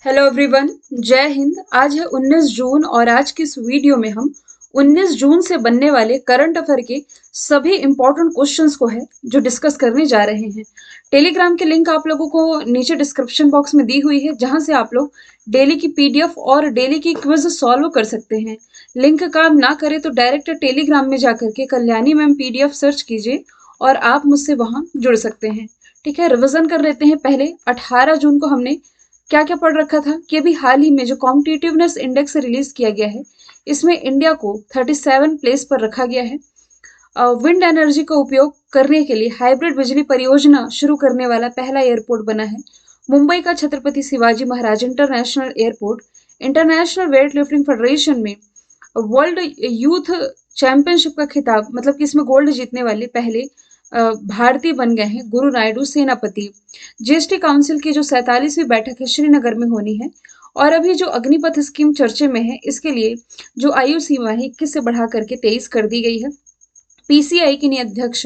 Hello everyone, जय हिंद। आज है 19 जून और आज की इस वीडियो में हम 19 जून से बनने वाले करंट अफेयर के सभी इंपॉर्टेंट क्वेश्चंस को है जो डिस्कस करने जा रहे हैं। टेलीग्राम की लिंक आप लोगों को नीचे डिस्क्रिप्शन बॉक्स में दी हुई है, जहां से आप लोग डेली की पीडीएफ और डेली की क्विज सॉल्व कर सकते हैं। लिंक काम ना करे तो डायरेक्ट टेलीग्राम में जाकर के कल्याणी मैम पीडीएफ सर्च कीजिए और आप मुझसे वहां जुड़ सकते हैं। ठीक है, रिविजन कर लेते हैं। पहले 18 जून को हमने क्या क्या पढ़ रखा था कि अभी हाल ही में जो कॉम्पिटिटिवनेस इंडेक्स रिलीज किया गया है, इसमें इंडिया को 37 प्लेस पर रखा गया है। विंड एनर्जी का उपयोग करने के लिए हाइब्रिड बिजली परियोजना शुरू करने वाला पहला एयरपोर्ट बना है मुंबई का Chhatrapati Shivaji Maharaj international airport. International weight lifting federation में वर्ल्ड यूथ चैंपियनशिप का खिताब, मतलब कि इसमें गोल्ड जीतने वाले पहले भारतीय बन गए हैं गुरु नायडू सेनापति। जीएसटी काउंसिल की जो 47वीं बैठक है श्रीनगर में होनी है। और अभी जो अग्निपथ स्कीम चर्चे में है, इसके लिए जो आयु सीमा है 21 से बढ़ा करके 23 कर दी गई है। पीसीआई की नई अध्यक्ष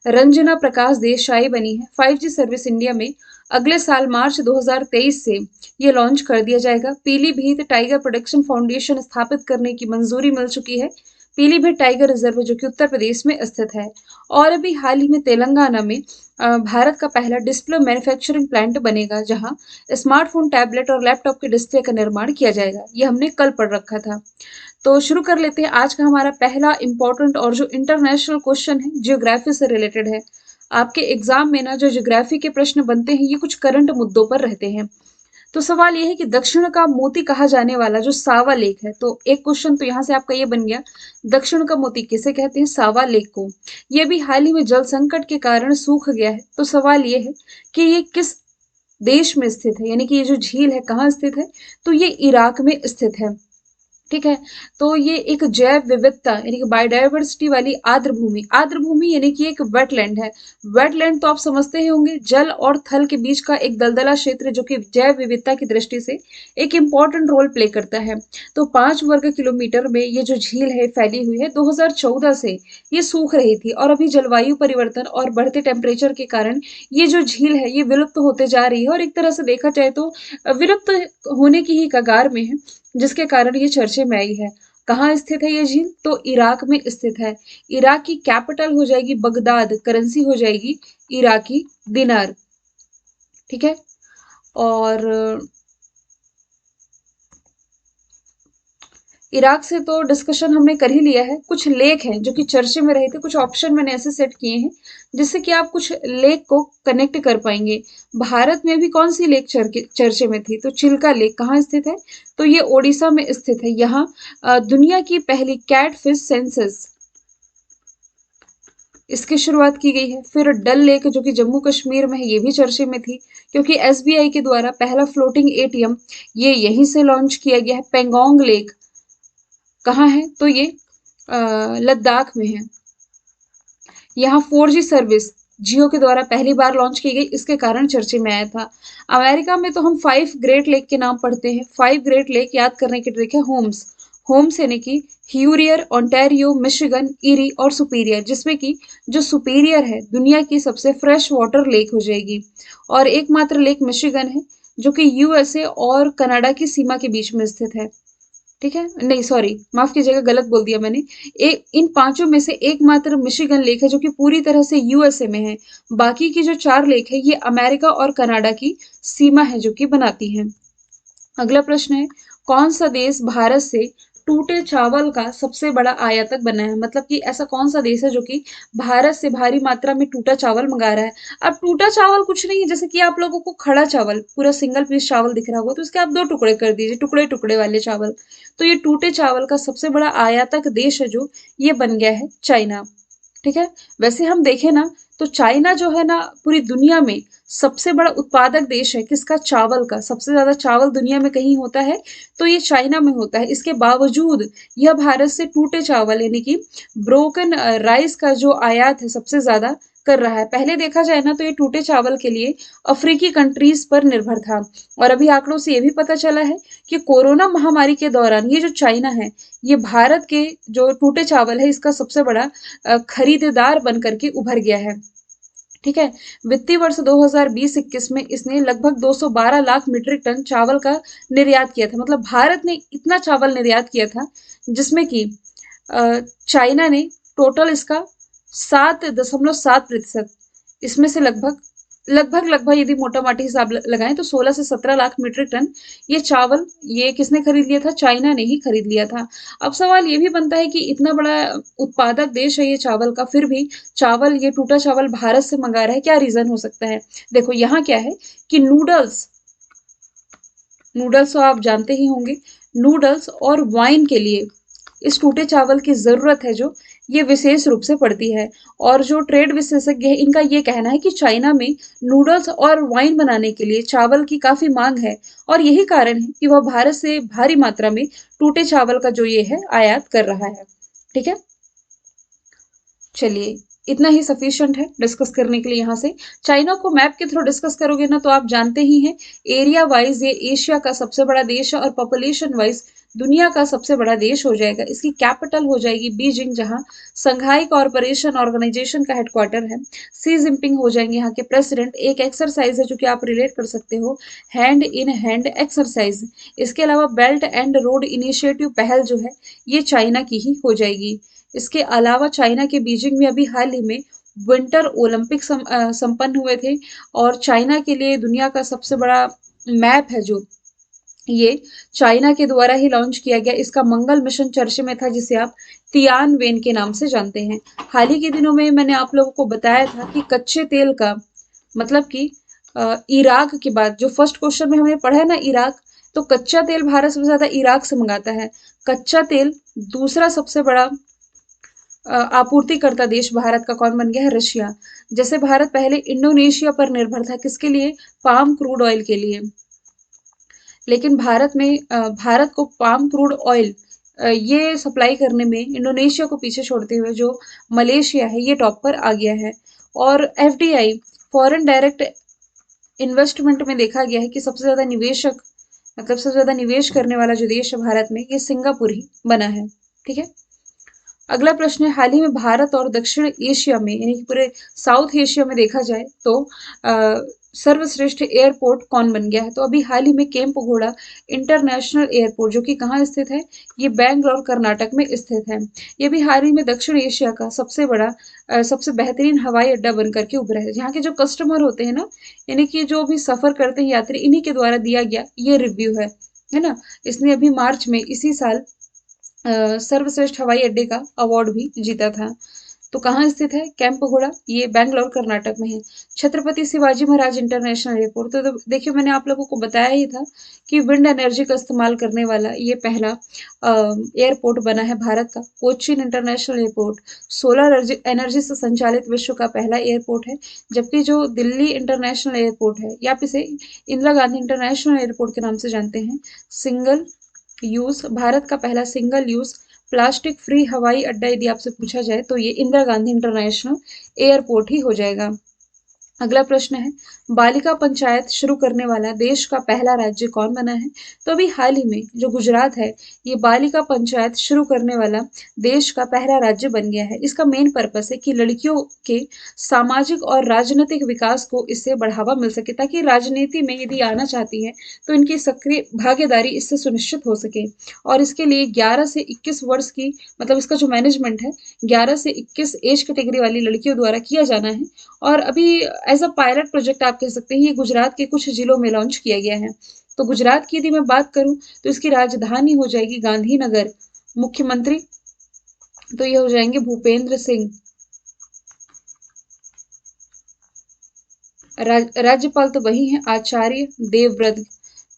रंजना प्रकाश देसाई बनी है। 5G सर्विस इंडिया में अगले साल मार्च 2023 से ये लॉन्च कर दिया जाएगा। पीलीभीत टाइगर प्रोटेक्शन फाउंडेशन स्थापित करने की मंजूरी मिल चुकी है। पीलीभीत टाइगर रिजर्व जो कि उत्तर प्रदेश में स्थित है। और अभी हाल ही में तेलंगाना में भारत का पहला डिस्प्ले मैन्युफैक्चरिंग प्लांट बनेगा, जहां स्मार्टफोन, टैबलेट और लैपटॉप के डिस्प्ले का निर्माण किया जाएगा। ये हमने कल पढ़ रखा था। तो शुरू कर लेते हैं। आज का हमारा पहला इंपॉर्टेंट और जो इंटरनेशनल क्वेश्चन है, जियोग्राफी से रिलेटेड है। आपके एग्जाम में ना जो जियोग्राफी के प्रश्न बनते हैं, ये कुछ करंट मुद्दों पर रहते हैं। तो सवाल ये है कि दक्षिण का मोती कहा जाने वाला जो सावा लेक है, तो एक क्वेश्चन तो यहाँ से आपका ये बन गया, दक्षिण का मोती किसे कहते हैं? सावा लेक को। ये भी हाल ही में जल संकट के कारण सूख गया है। तो सवाल ये है कि ये किस देश में स्थित है, यानी कि ये जो झील है कहाँ स्थित है? तो ये इराक में स्थित है। ठीक है, तो ये एक जैव विविधता यानी कि बायोडायवर्सिटी वाली आर्द्र भूमि, आर्द्र भूमि यानी कि एक वेटलैंड है। वेटलैंड तो आप समझते ही होंगे, जल और थल के बीच का एक दलदला क्षेत्र जो कि जैव विविधता की दृष्टि से एक इंपॉर्टेंट रोल प्ले करता है। तो 5 वर्ग किलोमीटर में ये जो झील है फैली हुई है। 2014 से ये सूख रही थी और अभी जलवायु परिवर्तन और बढ़ते टेम्परेचर के कारण ये जो झील है ये विलुप्त होते जा रही है, और एक तरह से देखा जाए तो विलुप्त होने की ही कगार में है, जिसके कारण ये चर्चे में आई है। कहाँ स्थित है ये झील? तो इराक में स्थित है। इराक की कैपिटल हो जाएगी बगदाद, करेंसी हो जाएगी इराकी दिनार। ठीक है, और इराक से तो डिस्कशन हमने कर ही लिया है। कुछ लेक हैं जो कि चर्चे में रहे थे, कुछ ऑप्शन मैंने ऐसे सेट किए हैं जिससे कि आप कुछ लेक को कनेक्ट कर पाएंगे। भारत में भी कौन सी लेक चर्चे में थी? तो चिल्का लेक कहाँ स्थित है? तो ये ओडिशा में स्थित है। यहाँ दुनिया की पहली कैटफिश सेंसस इसकी शुरुआत की गई है। फिर डल लेक जो कि जम्मू कश्मीर में है, ये भी चर्चे में थी क्योंकि एसबीआई के द्वारा पहला फ्लोटिंग एटीएम ये यहीं से लॉन्च किया गया है। पेंगोंग लेक कहाँ है? तो ये लद्दाख में है। यहाँ 4G सर्विस जियो के द्वारा पहली बार लॉन्च की गई, इसके कारण चर्चे में आया था। अमेरिका में तो हम 5 ग्रेट लेक के नाम पढ़ते हैं। 5 ग्रेट लेक याद करने की ट्रिक है होम्स। होम्स यानी कि ह्यूरियर, ओंटारियो, मिशिगन, इरी और सुपीरियर, जिसमें कि जो सुपीरियर है दुनिया की सबसे फ्रेश वाटर लेक हो जाएगी। और एकमात्र लेक मिशिगन है जो कि यूएसए और कनाडा की सीमा के बीच में स्थित है। ठीक है, नहीं सॉरी, माफ कीजिएगा, गलत बोल दिया मैंने। इन पांचों में से एकमात्र मिशिगन लेक है जो कि पूरी तरह से यूएसए में है। बाकी की जो 4 लेक है ये अमेरिका और कनाडा की सीमा है जो कि बनाती है। अगला प्रश्न है, कौन सा देश भारत से टूटे चावल का सबसे बड़ा आयातक बना है? मतलब कि ऐसा कौन सा देश है जो कि भारत से भारी मात्रा में टूटा चावल मंगा रहा है? अब टूटा चावल कुछ नहीं है, जैसे कि आप लोगों को खड़ा चावल, पूरा सिंगल पीस चावल दिख रहा होगा तो उसके आप 2 टुकड़े कर दीजिए, टुकड़े टुकड़े वाले चावल। तो ये टूटे चावल का सबसे बड़ा आयातक देश है जो ये बन गया है चाइना। ठीक है, वैसे हम देखें ना तो चाइना जो है ना पूरी दुनिया में सबसे बड़ा उत्पादक देश है। किसका? चावल का। सबसे ज्यादा चावल दुनिया में कहीं होता है तो ये चाइना में होता है। इसके बावजूद यह भारत से टूटे चावल यानी कि ब्रोकन राइस का जो आयात है सबसे ज्यादा कर रहा है। पहले देखा जाए ना तो ये टूटे चावल के लिए अफ्रीकी कंट्रीज पर निर्भर था। और अभी आंकड़ों से ये भी पता चला है कि कोरोना महामारी के दौरान ये जो चाइना है ये भारत के जो टूटे चावल है इसका सबसे बड़ा खरीदार बन करके उभर गया है। ठीक है। वित्तीय वर्ष 2020-21 में इसने लगभग 212 लाख मीट्रिक टन चावल का निर्यात किया था। मतलब भारत ने इतना चावल निर्यात किया था, जिसमें कि चाइना ने टोटल इसका 7.7%, इसमें से लगभग यदि मोटा माटी हिसाब लगाएं तो 16 से 17 लाख मीट्रिक टन ये चावल, ये किसने खरीद लिया था? चाइना ने ही खरीद लिया था। अब सवाल ये भी बनता है कि इतना बड़ा उत्पादक देश है ये चावल का, फिर भी चावल, ये टूटा चावल भारत से मंगा रहा है, क्या रीजन हो सकता है? देखो यहाँ क्या है कि नूडल्स नूडल्स तो आप जानते ही होंगे, नूडल्स और वाइन के लिए इस टूटे चावल की जरूरत है, जो ये विशेष रूप से पड़ती है। और जो ट्रेड विशेषज्ञ है, इनका ये कहना है कि चाइना में नूडल्स और वाइन बनाने के लिए चावल की काफी मांग है, और यही कारण है कि वह भारत से भारी मात्रा में टूटे चावल का जो ये है आयात कर रहा है। ठीक है, चलिए इतना ही सफिशिएंट है डिस्कस करने के लिए। यहाँ से चाइना को मैप के थ्रू डिस्कस करोगे ना, तो आप जानते ही हैं एरिया वाइज ये एशिया का सबसे बड़ा देश है, और पॉपुलेशन वाइज दुनिया का सबसे बड़ा देश हो जाएगा। इसकी कैपिटल हो जाएगी बीजिंग, जहाँ संघाई कॉरपोरेशन ऑर्गेनाइजेशन का हेडक्वार्टर है। सी जिनपिंग हो जाएंगे यहाँ के प्रेसिडेंट। एक एक्सरसाइज है जो कि आप रिलेट कर सकते हो, हैंड इन हैंड एक्सरसाइज। इसके अलावा बेल्ट एंड रोड इनिशिएटिव पहल जो है ये चाइना की ही हो जाएगी। इसके अलावा चाइना के बीजिंग में अभी हाल ही में विंटर ओलंपिक संपन्न हुए थे, और चाइना के लिए दुनिया का सबसे बड़ा मैप है जो ये चाइना के द्वारा ही लॉन्च किया गया। इसका मंगल मिशन चर्चे में था, जिसे आप तियानवेन के नाम से जानते हैं। हाल ही के दिनों में मैंने आप लोगों को बताया था कि कच्चे तेल का मतलब कि इराक के बाद, जो फर्स्ट क्वेश्चन में हमने पढ़ा है ना इराक, तो कच्चा तेल भारत सबसे ज्यादा इराक से मंगाता है। कच्चा तेल दूसरा सबसे बड़ा आपूर्तिकर्ता देश भारत का कौन बन गया है? रशिया। जैसे भारत पहले इंडोनेशिया पर निर्भर था, किसके लिए? पाम क्रूड ऑयल के लिए। लेकिन भारत को पाम क्रूड ऑयल ये सप्लाई करने में इंडोनेशिया को पीछे छोड़ते हुए जो मलेशिया है ये टॉप पर आ गया है। और एफडीआई, फॉरेन डायरेक्ट इन्वेस्टमेंट में देखा गया है कि सबसे ज्यादा निवेशक, मतलब सबसे ज्यादा निवेश करने वाला जो देश है भारत में, ये सिंगापुर ही बना है। ठीक है, अगला प्रश्न है, हाल ही में भारत और दक्षिण एशिया में, यानी कि पूरे साउथ एशिया में देखा जाए तो सर्वश्रेष्ठ एयरपोर्ट कौन बन गया है? तो अभी हाल ही में केम्प घोड़ा इंटरनेशनल एयरपोर्ट, जो कि कहाँ स्थित है? ये बैंगलोर कर्नाटक में स्थित है। ये भी हाल ही में दक्षिण एशिया का सबसे बड़ा सबसे बेहतरीन हवाई अड्डा बनकर के उभरा है। यहाँ के जो कस्टमर होते हैं ना, यानी कि जो भी सफर करते हैं यात्री, इन्हीं के द्वारा दिया गया ये रिव्यू है ना। इसने अभी मार्च में इसी साल सर्वश्रेष्ठ हवाई अड्डे का अवार्ड भी जीता था। तो कहाँ स्थित है कैंप घोड़ा? ये बैंगलोर कर्नाटक में है। छत्रपति शिवाजी महाराज इंटरनेशनल एयरपोर्ट, तो देखिए मैंने आप लोगों को बताया ही था कि विंड एनर्जी का इस्तेमाल करने वाला ये पहला एयरपोर्ट बना है भारत का। Cochin international airport solar energy से संचालित विश्व का पहला एयरपोर्ट है। जबकि जो दिल्ली इंटरनेशनल एयरपोर्ट है, या आप इसे इंदिरा गांधी इंटरनेशनल एयरपोर्ट के नाम से जानते हैं, सिंगल यूज, भारत का पहला सिंगल यूज प्लास्टिक फ्री हवाई अड्डा यदि आपसे पूछा जाए तो ये इंदिरा गांधी इंटरनेशनल एयरपोर्ट ही हो जाएगा। अगला प्रश्न है, बालिका पंचायत शुरू करने वाला देश का पहला राज्य कौन बना है? तो अभी हाल ही में जो गुजरात है, ये बालिका पंचायत शुरू करने वाला देश का पहला राज्य बन गया है। इसका मेन पर्पस है कि लड़कियों के सामाजिक और राजनीतिक विकास को इससे बढ़ावा मिल सके, ताकि राजनीति में यदि आना चाहती है तो इनकी सक्रिय भागीदारी इससे सुनिश्चित हो सके। और इसके लिए 11 से 21 वर्ष की, मतलब इसका जो मैनेजमेंट है 11 से 21 एज कैटेगरी वाली लड़कियों द्वारा किया जाना है। और अभी एज अ पायलट प्रोजेक्ट आप कह सकते हैं, ये गुजरात के कुछ जिलों में लॉन्च किया गया है। तो गुजरात की यदि मैं बात करूं तो इसकी राजधानी हो जाएगी गांधीनगर। मुख्यमंत्री तो ये हो जाएंगे भूपेंद्र सिंह। राज्यपाल तो वही है आचार्य देवव्रत।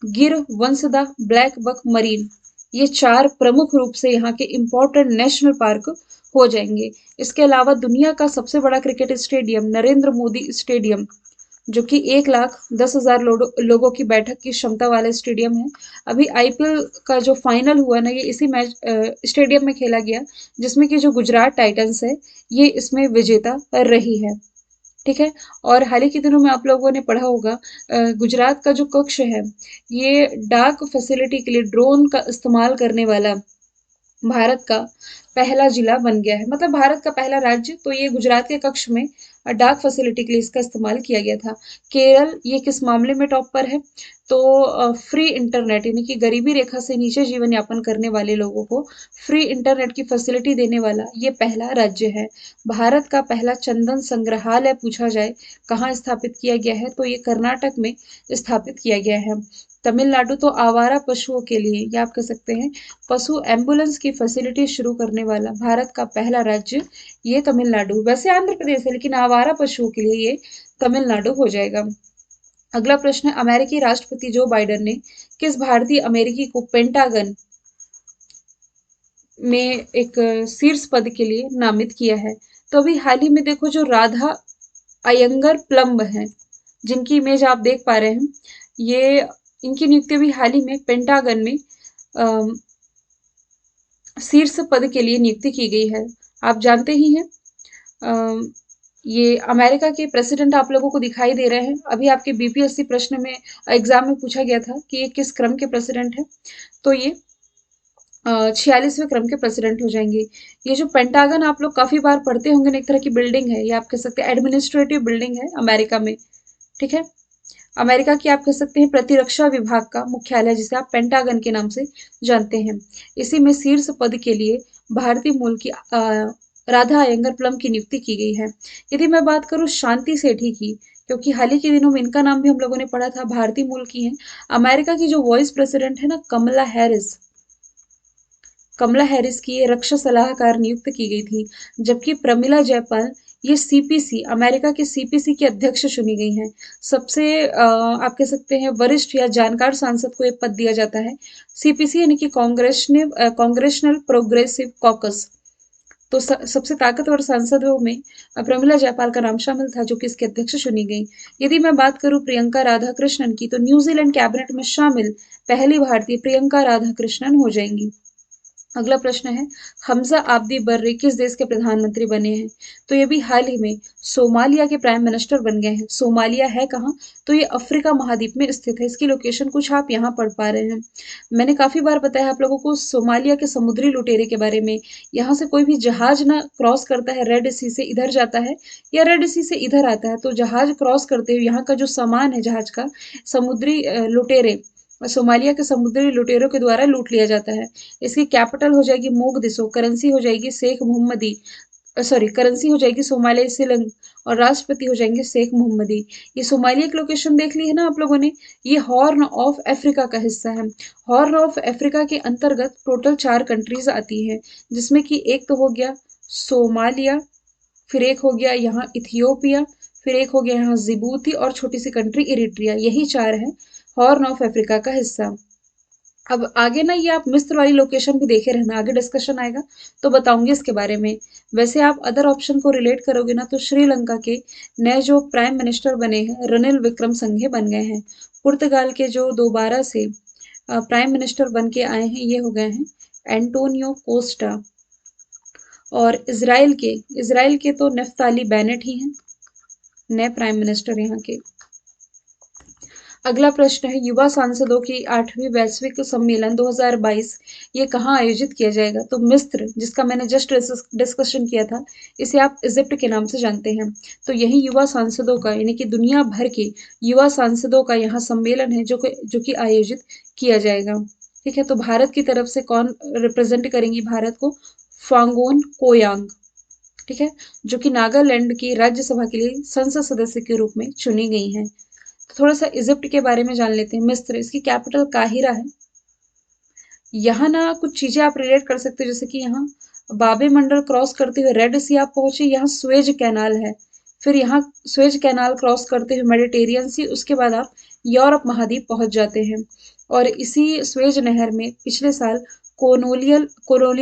गिर, वंसदा, ब्लैक बक, मरीन, ये 4 प्रमुख रूप से यहाँ के इंपॉर्टेंट नेशनल पार्क हो जाएंगे। इसके अलावा दुनिया का सबसे बड़ा cricket stadium Narendra Modi stadium, जो कि 1,10,000 लोगों की बैठक की क्षमता वाला स्टेडियम है। अभी आईपीएल का जो फाइनल हुआ ना, ये इसी मैच स्टेडियम में खेला गया, जिसमें कि जो गुजरात टाइटंस है ये इसमें विजेता रही है। ठीक है, और हाल ही के दिनों में आप लोगों ने पढ़ा होगा गुजरात का जो कक्ष है, ये डाक फैसिलिटी के लिए ड्रोन का इस्तेमाल करने वाला भारत का पहला जिला बन गया है। मतलब भारत का पहला राज्य, तो ये गुजरात के कक्ष में डाक फैसिलिटी के लिए इसका इस्तेमाल किया गया था। केरल ये किस मामले में टॉप पर है? तो फ्री इंटरनेट यानी कि गरीबी रेखा से नीचे जीवन यापन करने वाले लोगों को फ्री इंटरनेट की फैसिलिटी देने वाला ये पहला राज्य है। भारत का पहला चंदन संग्रहालय पूछा जाए कहाँ स्थापित किया गया है, तो ये कर्नाटक में स्थापित किया गया है। तमिलनाडु तो आवारा पशुओं के लिए या आप कह सकते हैं पशु एम्बुलेंस की फैसिलिटी शुरू करने वाला भारत का पहला राज्य ये तमिलनाडु। वैसे आंध्र प्रदेश है लेकिन आवारा पशुओं के लिए ये तमिलनाडु हो जाएगा। अगला प्रश्न है, अमेरिकी राष्ट्रपति जो बाइडेन ने किस भारतीय अमेरिकी को पेंटागन में एक शीर्ष पद के लिए नामित किया है? तो अभी हाल ही में देखो जो राधा अयंगर प्लम्ब हैं, जिनकी इमेज आप देख पा रहे हैं, ये इनकी नियुक्ति भी हाल ही में पेंटागन में शीर्ष पद के लिए नियुक्ति की गई है। आप जानते ही हैं ये अमेरिका के प्रेसिडेंट आप लोगों को दिखाई दे रहे हैं। अभी आपके बीपीएससी प्रश्न में एग्जाम में पूछा गया था कि ये किस क्रम के प्रेसिडेंट है, तो ये 46वें क्रम के प्रेसिडेंट हो जाएंगे। ये जो पेंटागन आप लोग काफी बार पढ़ते होंगे ना, एक तरह की बिल्डिंग है, ये आप कह सकते हैं एडमिनिस्ट्रेटिव बिल्डिंग है अमेरिका में, ठीक है। अमेरिका की आप कह सकते हैं प्रतिरक्षा विभाग का मुख्यालय जिसे आप पेंटागन के नाम से जानते हैं। इसी में शीर्ष पद के लिए भारतीय मूल की राधा अयंगर प्लम की नियुक्ति की गई है। यदि मैं बात करूं शांति सेठी की, क्योंकि हाल ही के दिनों में इनका नाम भी हम लोगों ने पढ़ा था, भारतीय मूल की है। अमेरिका की जो वाइस प्रेसिडेंट है ना कमला हैरिस की ये रक्षा सलाहकार नियुक्त की गई थी, जबकि प्रमिला जयपाल ये सीपीसी अमेरिका के सीपीसी की अध्यक्ष चुनी गई हैं। सबसे आप कह सकते हैं वरिष्ठ या जानकार सांसद को एक पद दिया जाता है। सीपीसी यानी कि कांग्रेशनल प्रोग्रेसिव कॉकस। तो सबसे ताकतवर सांसदों में प्रमिला जयपाल का नाम शामिल था, जो कि इसके अध्यक्ष चुनी गई। यदि मैं बात करूं प्रियंका राधाकृष्णन की, तो न्यूजीलैंड कैबिनेट में शामिल पहली भारतीय प्रियंका राधाकृष्णन हो जाएंगी। अगला प्रश्न है, हमजा आब्दी बर्रे किस देश के प्रधानमंत्री बने हैं? तो ये भी हाल ही में सोमालिया के प्राइम मिनिस्टर बन गए हैं। सोमालिया है कहाँ? तो ये अफ्रीका महाद्वीप में स्थित है। इसकी लोकेशन कुछ आप यहाँ पढ़ पा रहे हैं। मैंने काफी बार बताया आप लोगों को सोमालिया के समुद्री लुटेरे के बारे में। यहाँ से कोई भी जहाज ना क्रॉस करता है, रेड सी से इधर जाता है या रेड सी से इधर आता है, तो जहाज क्रॉस करते हुए यहाँ का जो सामान है जहाज का, समुद्री लुटेरे सोमालिया के समुद्री लुटेरों के द्वारा लूट लिया जाता है। इसकी कैपिटल हो जाएगी मोगदिशो, करेंसी हो जाएगी शेख मोहम्मदी, करेंसी हो जाएगी सोमालिया शिलिंग, और राष्ट्रपति हो जाएंगे शेख मोहम्मदी। ये सोमालिया की लोकेशन देख ली है ना आप लोगों ने, ये हॉर्न ऑफ अफ्रीका का हिस्सा है। हॉर्न ऑफ अफ्रीका के अंतर्गत टोटल 4 कंट्रीज आती है, जिसमें कि एक तो हो गया सोमालिया, फिर एक हो गया यहाँ इथियोपिया, फिर एक हो गया यहाँ जिबूती, और छोटी सी कंट्री इरिट्रिया। यही 4 है हॉर्न ऑफ अफ्रीका का हिस्सा। अब आगे ना ये आप मिस्र वाली लोकेशन भी देखे रहना, आगे डिस्कशन आएगा तो बताऊंगी इसके बारे में। वैसे आप अदर ऑप्शन को रिलेट करोगे ना, तो श्रीलंका के नए जो प्राइम मिनिस्टर बने हैं रनिल विक्रमसिंघे बन गए हैं। पुर्तगाल के जो दोबारा से प्राइम मिनिस्टर बन के आए हैं ये हो गए हैं एंटोनियो कोस्टा। और इसराइल के तो नफ्ताली बेनेट ही हैं नए प्राइम मिनिस्टर यहाँ के। अगला प्रश्न है, युवा सांसदों की 8वीं वैश्विक सम्मेलन 2022 ये कहाँ आयोजित किया जाएगा? तो मिस्र, जिसका मैंने जस्ट डिस्कशन किया था, इसे आप इजिप्ट के नाम से जानते हैं। तो यही युवा सांसदों का यानी कि दुनिया भर के युवा सांसदों का यहाँ सम्मेलन है जो कि आयोजित किया जाएगा। ठीक है, तो भारत की तरफ से कौन रिप्रेजेंट करेंगी भारत को? फांगोन कोयांग, ठीक है, जो कि नागालैंड की राज्यसभा के लिए संसद सदस्य के रूप में चुनी गई हैं। थोड़ा सा इजिप्ट के बारे में जान लेते हैं। मिस्र, इसकी कैपिटल काहिरा है। यहाँ ना कुछ चीजें आप रिलेट कर सकते हो, जैसे कि यहाँ बाबे मंडल क्रॉस करते हुए रेड सी आप पहुंचे, यहाँ स्वेज कैनाल है, फिर यहाँ स्वेज कैनाल क्रॉस करते हुए मेडिटेरियन सी, उसके बाद आप यूरोप महाद्वीप पहुंच जाते हैं। और इसी स्वेज नहर में पिछले साल कोलोनियल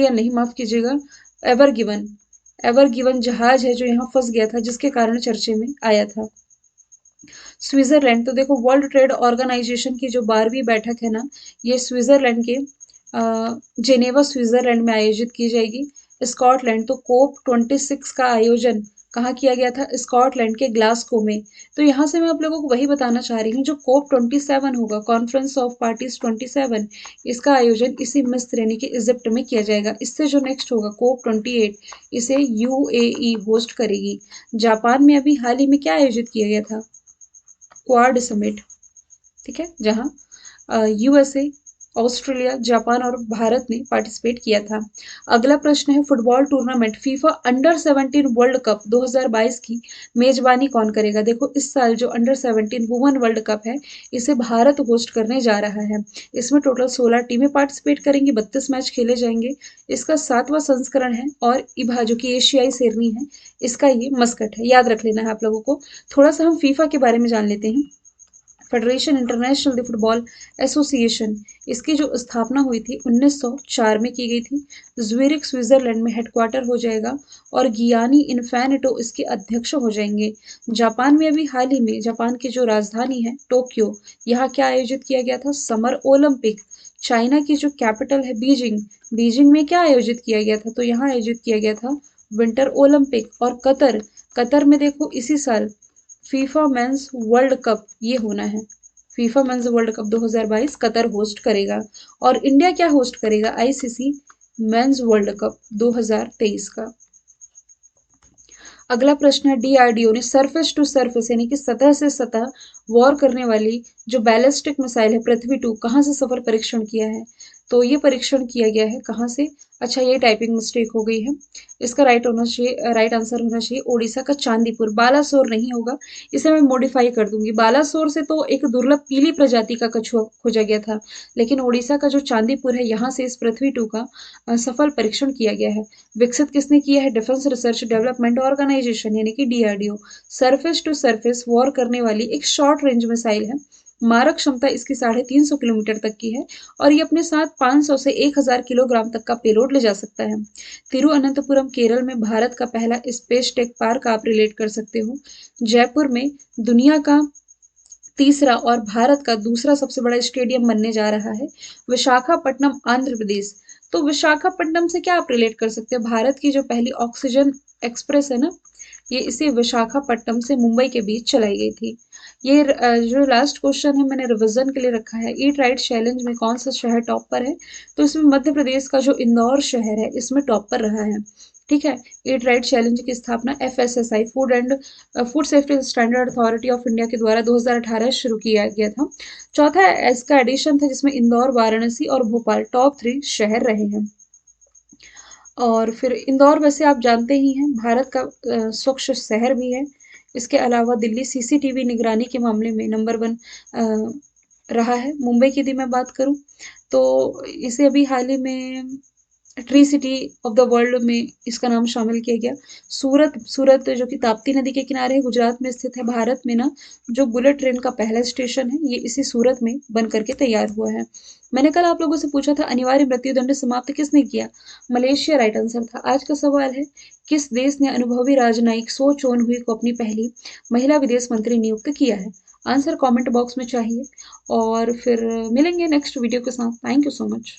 नहीं, माफ कीजिएगा, एवर गिवन जहाज है जो यहाँ फंस गया था, जिसके कारण चर्चे में आया था। स्विट्जरलैंड, तो देखो वर्ल्ड ट्रेड ऑर्गेनाइजेशन की जो 12वीं बैठक है ना, ये स्विट्जरलैंड के जेनेवा स्विट्जरलैंड में आयोजित की जाएगी। स्कॉटलैंड, तो COP26 का आयोजन कहाँ किया गया था? स्कॉटलैंड के ग्लासगो में। तो यहाँ से मैं आप लोगों को वही बताना चाह रही हूँ, जो COP 27 होगा, कॉन्फ्रेंस ऑफ पार्टीज 27, इसका आयोजन इसी मिस्र यानी कि इजिप्ट में किया जाएगा। इससे जो नेक्स्ट होगा COP 28, इसे UAE होस्ट करेगी। जापान में अभी हाल ही में क्या आयोजित किया गया था? क्वाड समिट, ठीक है, जहाँ USA, ऑस्ट्रेलिया, जापान और भारत ने पार्टिसिपेट किया था। अगला प्रश्न है, football tournament FIFA under 17 world cup 2022 की मेजबानी कौन करेगा? देखो, इस साल जो अंडर 17 वुमेन वर्ल्ड कप है, इसे भारत होस्ट करने जा रहा है। इसमें टोटल 16 टीमें पार्टिसिपेट करेंगी, 32 मैच खेले जाएंगे। इसका 7वां संस्करण है और इभा जो कि एशियाई शेरनी है, इसका ये मस्कट है, याद रख लेना है आप लोगों को। थोड़ा सा हम फीफा के बारे में जान लेते हैं। Federation international the football association, इसकी जो स्थापना हुई थी 1904 में की गई थी। ज्यूरिख स्विट्जरलैंड में हेडक्वार्टर हो जाएगा और गियानी इन्फैनिटो इसके अध्यक्ष हो जाएंगे। जापान में अभी हाल ही में जापान की जो राजधानी है टोक्यो, यहाँ क्या आयोजित किया गया था? Summer Olympic. चाइना की जो कैपिटल है बीजिंग, बीजिंग में क्या आयोजित किया गया था? तो यहाँ आयोजित किया गया था विंटर ओलंपिक। और कतर, कतर में देखो इसी साल फीफा मेंस वर्ल्ड कप ये होना है। FIFA mains world cup 2022 Qatar host करेगा। और इंडिया क्या होस्ट करेगा? ICC मेंस वर्ल्ड कप 2023 का। अगला प्रश्न है, DRDO ने सरफेस टू सरफेस यानी कि सतह से सतह वॉर करने वाली जो बैलिस्टिक मिसाइल है पृथ्वी 2, कहाँ से सफल परीक्षण किया है? तो ये परीक्षण किया गया है कहाँ से? अच्छा, ये टाइपिंग मिस्टेक हो गई है। इसका राइट आंसर होना चाहिए ओडिशा का चांदीपुर। बालासोर नहीं होगा, इसे मैं मॉडिफाई कर दूंगी। बालासोर से तो एक दुर्लभ पीली प्रजाति का कछुआ खोजा गया था, लेकिन ओडिशा का जो चांदीपुर है, यहाँ से इस पृथ्वी 2 का सफल परीक्षण किया गया है। विकसित किसने किया है? डिफेंस रिसर्च डेवलपमेंट ऑर्गेनाइजेशन यानी कि DRDO। Surface to surface war करने वाली एक शॉर्ट रेंज मिसाइल है। मारक क्षमता इसकी 350 किलोमीटर तक की है और ये अपने साथ 500 से 1000 किलोग्राम तक का पेलोड ले जा सकता है। तिरुअनंतपुरम केरल में भारत का पहला स्पेस टेक पार्क आप रिलेट कर सकते हो। जयपुर में दुनिया का तीसरा और भारत का दूसरा सबसे बड़ा स्टेडियम बनने जा रहा है। विशाखापट्टनम आंध्र प्रदेश, तो विशाखापट्टनम से क्या आप रिलेट कर सकते हो? भारत की जो पहली ऑक्सीजन एक्सप्रेस है ना, ये इसी विशाखापट्टनम से मुंबई के बीच चलाई गई थी। ये जो लास्ट क्वेश्चन है मैंने रिवीजन के लिए रखा है, ईट राइट चैलेंज में कौन सा शहर टॉप पर है? तो इसमें मध्य प्रदेश का जो इंदौर शहर है इसमें टॉप पर रहा है। ठीक है, ईट राइट चैलेंज की स्थापना FSSAI food safety standard authority of India के द्वारा 2018 शुरू किया गया था। चौथा इसका एडिशन था जिसमें इंदौर, वाराणसी और भोपाल टॉप 3 शहर रहे हैं। और फिर इंदौर वैसे आप जानते ही हैं भारत का स्वच्छ शहर भी है। इसके अलावा दिल्ली CCTV निगरानी के मामले में नंबर 1 रहा है। मुंबई की यदि मैं बात करूं तो इसे अभी हाल ही में tree city of the world में इसका नाम शामिल किया गया। सूरत जो कि ताप्ती नदी के किनारे है, गुजरात में स्थित है। भारत में ना जो बुलेट ट्रेन का पहला स्टेशन है ये इसी सूरत में बन करके तैयार हुआ है। मैंने कल आप लोगों से पूछा था अनिवार्य मृत्युदंड समाप्त किसने किया? मलेशिया राइट आंसर था। आज का सवाल है, किस देश ने अनुभवी राजनयिक सो चोन हुई को अपनी पहली महिला विदेश मंत्री नियुक्त किया है? आंसर कमेंट बॉक्स में चाहिए और फिर मिलेंगे नेक्स्ट वीडियो के साथ। Thank you so much.